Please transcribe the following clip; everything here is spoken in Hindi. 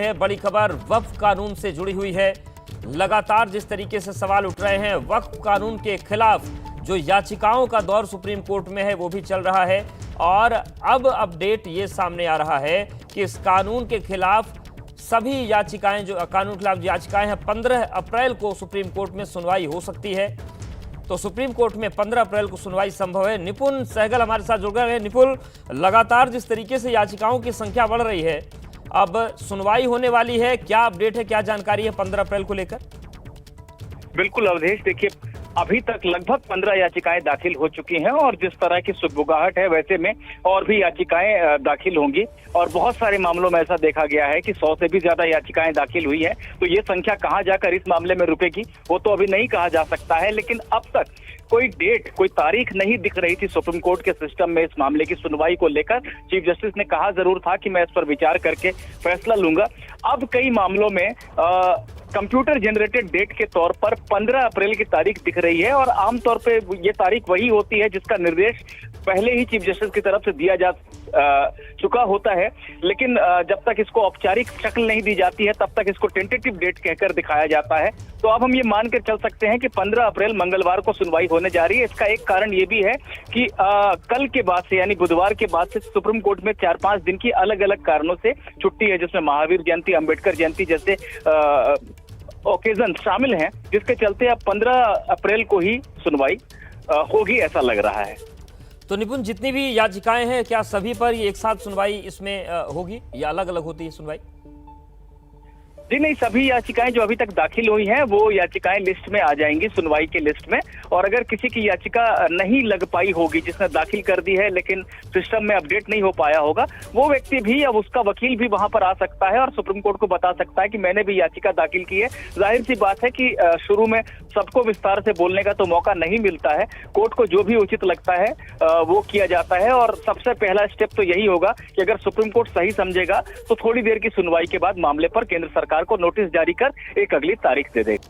है बड़ी खबर वक्फ कानून से जुड़ी हुई है। लगातार जिस तरीके से सवाल उठ रहे हैं वक्फ कानून के खिलाफ जो याचिकाओं का दौर सुप्रीम कोर्ट में है वो भी चल रहा है और अब अपडेट ये सामने आ रहा है कि इस कानून के खिलाफ सभी याचिकाएं जो कानून के खिलाफ याचिकाएं हैं 15 अप्रैल को सुप्रीम कोर्ट में सुनवाई हो सकती है। तो सुप्रीम कोर्ट में 15 अप्रैल को सुनवाई संभव है। निपुण सहगल हमारे साथ जुड़ गए हैं। निपुण, लगातार जिस तरीके से याचिकाओं की संख्या बढ़ रही है, अब सुनवाई होने वाली है, क्या अपडेट है, क्या जानकारी है 15 अप्रैल को लेकर? बिल्कुल अवधेश, देखिए अभी तक लगभग 15 याचिकाएं दाखिल हो चुकी हैं और जिस तरह की सुगबुगाहट है वैसे में और भी याचिकाएं दाखिल होंगी और बहुत सारे मामलों में ऐसा देखा गया है कि 100 से भी ज्यादा याचिकाएं दाखिल हुई हैं। तो ये संख्या कहां जाकर इस मामले में रुकेगी वो तो अभी नहीं कहा जा सकता है, लेकिन अब तक कोई डेट, कोई तारीख नहीं दिख रही थी सुप्रीम कोर्ट के सिस्टम में इस मामले की सुनवाई को लेकर। चीफ जस्टिस ने कहा जरूर था कि मैं इस पर विचार करके फैसला लूंगा। अब कई मामलों में कंप्यूटर जनरेटेड डेट के तौर पर 15 अप्रैल की तारीख दिख रही है और आमतौर पे ये तारीख वही होती है जिसका निर्देश पहले ही चीफ जस्टिस की तरफ से दिया जा चुका होता है, लेकिन जब तक इसको औपचारिक शक्ल नहीं दी जाती है तब तक इसको टेंटेटिव डेट कहकर दिखाया जाता है। तो अब हम ये मान कर चल सकते हैं कि 15 अप्रैल मंगलवार को सुनवाई होने जा रही है। इसका एक कारण ये भी है कि कल के बाद से यानी बुधवार के बाद से सुप्रीम कोर्ट में 4-5 दिन की अलग अलग कारणों से छुट्टी है, जिसमें महावीर जयंती, अंबेडकर जयंती जैसे ओकेजन शामिल हैं, जिसके चलते अब 15 अप्रैल को ही सुनवाई होगी ऐसा लग रहा है। तो निपुण, जितनी भी याचिकाएं हैं क्या सभी पर ये एक साथ सुनवाई इसमें होगी या अलग अलग होती है सुनवाई? जी नहीं, सभी याचिकाएं जो अभी तक दाखिल हुई हैं वो याचिकाएं लिस्ट में आ जाएंगी, सुनवाई के लिस्ट में। और अगर किसी की याचिका नहीं लग पाई होगी, जिसने दाखिल कर दी है लेकिन सिस्टम में अपडेट नहीं हो पाया होगा, वो व्यक्ति भी या उसका वकील भी वहां पर आ सकता है और सुप्रीम कोर्ट को बता सकता है कि मैंने भी याचिका दाखिल की है। जाहिर सी बात है कि शुरू में सबको विस्तार से बोलने का तो मौका नहीं मिलता है। कोर्ट को जो भी उचित लगता है वो किया जाता है और सबसे पहला स्टेप तो यही होगा कि अगर सुप्रीम कोर्ट सही समझेगा तो थोड़ी देर की सुनवाई के बाद मामले पर केंद्र सरकार को नोटिस जारी कर एक अगली तारीख दे देगा।